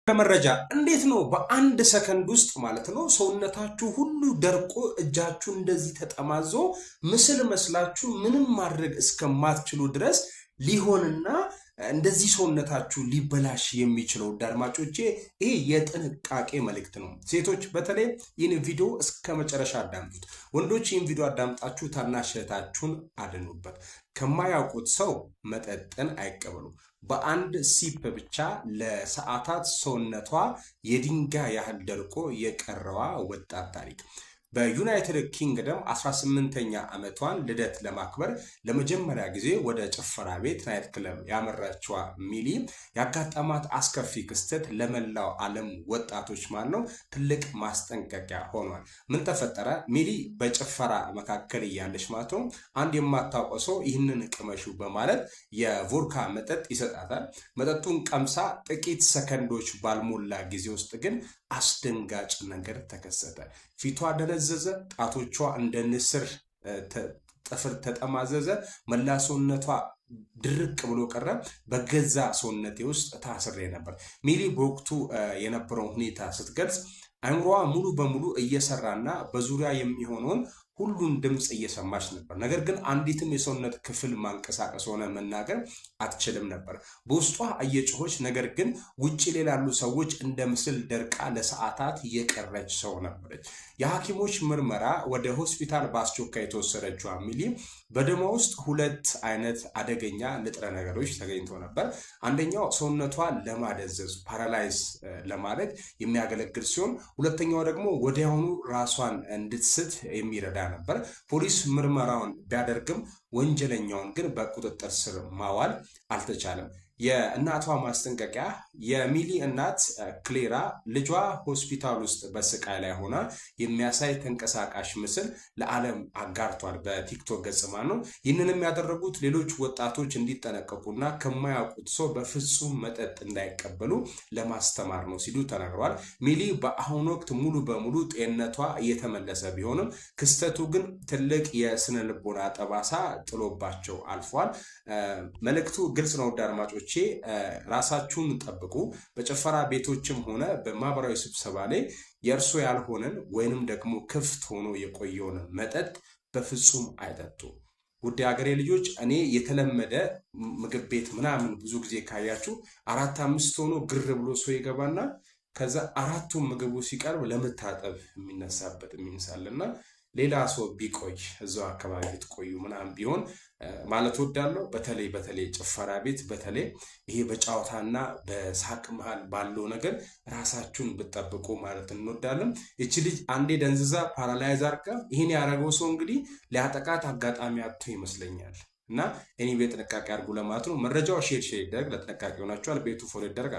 ከመረጃ እንዴት ነው በአንድ ሰከንድ ውስጥ ማለት ነው ሰውነታችሁ ሁሉ ደርቆ እጃችሁ እንደዚህ ተጠማዞ ምስል መስላችሁ ምንም ማድረግ እስከማትችሉ ድረስ ሊሆንና እንደዚህ ሰውነታችሁ ሊበላሽ የሚችለው አድማጮቼ ይሄ የጥንቃቄ መልእክት ነው። ሴቶች በተለይ ይህን ቪዲዮ እስከ መጨረሻ አዳምጡት። ወንዶች ይህን ቪዲዮ አዳምጣችሁ ታናሽ እህታችሁን አድኑበት። ከማያውቁት ሰው መጠጥን አይቀበሉ። በአንድ ሲፕ ብቻ ለሰዓታት ሰውነቷ የድንጋይ ያህል ደርቆ የቀረዋ ወጣት ታሪክ። በዩናይትድ ኪንግደም 18ኛ ዓመቷን ልደት ለማክበር ለመጀመሪያ ጊዜ ወደ ጭፈራ ቤት ናይት ክለብ ያመራችዋ ሚሊ ያጋጠማት አስከፊ ክስተት ለመላው ዓለም ወጣቶች ማለት ነው ትልቅ ማስጠንቀቂያ ሆኗል። ምን ተፈጠረ? ሚሊ በጭፈራ መካከል እያለች ማለት ነው አንድ የማታውቀው ሰው ይህንን ቅመሹ በማለት የቮድካ መጠጥ ይሰጣታል። መጠጡን ቀምሳ ጥቂት ሰከንዶች ባልሞላ ጊዜ ውስጥ ግን አስደንጋጭ ነገር ተከሰተ። ፊቷ ደነዘዘ፣ ጣቶቿ እንደ ንስር ጥፍር ተጠማዘዘ፣ መላ ሰውነቷ ድርቅ ብሎ ቀረ። በገዛ ሰውነቴ ውስጥ ታስሬ ነበር። ሚሊ በወቅቱ የነበረውን ሁኔታ ስትገልጽ አእምሮዋ ሙሉ በሙሉ እየሰራና በዙሪያ የሚሆነውን ሁሉን ድምፅ እየሰማች ነበር። ነገር ግን አንዲትም የሰውነት ክፍል ማንቀሳቀስ ሆነ መናገር አትችልም ነበር። በውስጧ እየጮኸች ነገር ግን ውጭ ላይ ላሉ ሰዎች እንደ ምስል ደርቃ ለሰዓታት የቀረች ሰው ነበረች። የሐኪሞች ምርመራ ወደ ሆስፒታል በአስቸኳይ የተወሰደችው ሚሊ በደሟ ውስጥ ሁለት አይነት አደገኛ ንጥረ ነገሮች ተገኝተው ነበር። አንደኛው ሰውነቷ ለማደዘዝ ፓራላይዝ ለማድረግ የሚያገለግል ሲሆን ሁለተኛው ደግሞ ወዲያውኑ ራሷን እንድትስት የሚረዳ ነበር። ፖሊስ ምርመራውን ቢያደርግም ወንጀለኛውን ግን በቁጥጥር ስር ማዋል አልተቻለም። የእናቷ ማስጠንቀቂያ። የሚሊ እናት ክሌራ ልጇ ሆስፒታል ውስጥ በስቃይ ላይ ሆና የሚያሳይ ተንቀሳቃሽ ምስል ለዓለም አጋርቷል በቲክቶክ ገጽ ማለት ነው። ይህንንም ያደረጉት ሌሎች ወጣቶች እንዲጠነቀቁና ከማያውቁት ሰው በፍጹም መጠጥ እንዳይቀበሉ ለማስተማር ነው ሲሉ ተናግረዋል። ሚሊ በአሁኑ ወቅት ሙሉ በሙሉ ጤንነቷ እየተመለሰ ቢሆንም ክስተቱ ግን ትልቅ የስነ ልቦና ጠባሳ ጥሎባቸው አልፏል። መልእክቱ ግልጽ ነው አድማጮች፣ ራሳችሁን ጠብቁ። በጭፈራ ቤቶችም ሆነ በማህበራዊ ስብሰባ ላይ የእርሶ ያልሆነን ወይንም ደግሞ ክፍት ሆኖ የቆየውን መጠጥ በፍጹም አይጠጡ። ውድ ሀገሬ ልጆች፣ እኔ የተለመደ ምግብ ቤት ምናምን ብዙ ጊዜ ካያችሁ 4-5 ሆኖ ግር ብሎ ሰው ይገባና ከዛ አራቱም ምግቡ ሲቀርብ ለመታጠብ የሚነሳበት የሚንሳልና ሌላ ሰው ቢቆይ እዛው አካባቢ ትቆዩ ምናምን ቢሆን ማለት ወዳለው። በተለይ ጭፈራ ቤት በተለይ ይሄ በጫዋታና በሳቅ መሃል ባለው ነገር ራሳችሁን ብትጠብቁ ማለት እንወዳለን። እቺ ልጅ አንዴ ደንዝዛ ፓራላይዝ አርጋ ይሄን ያደረገው ሰው እንግዲህ ሊያጠቃት አጋጣሚ አጥቶ ይመስለኛል። እና እኔ ቤት ጥንቃቄ አድርጉ ለማለት ነው። መረጃው ሼር ይደረግ፣ ለጥንቃቄ ሆናችኋል። ቤቱ ፎሎ ይደረግ።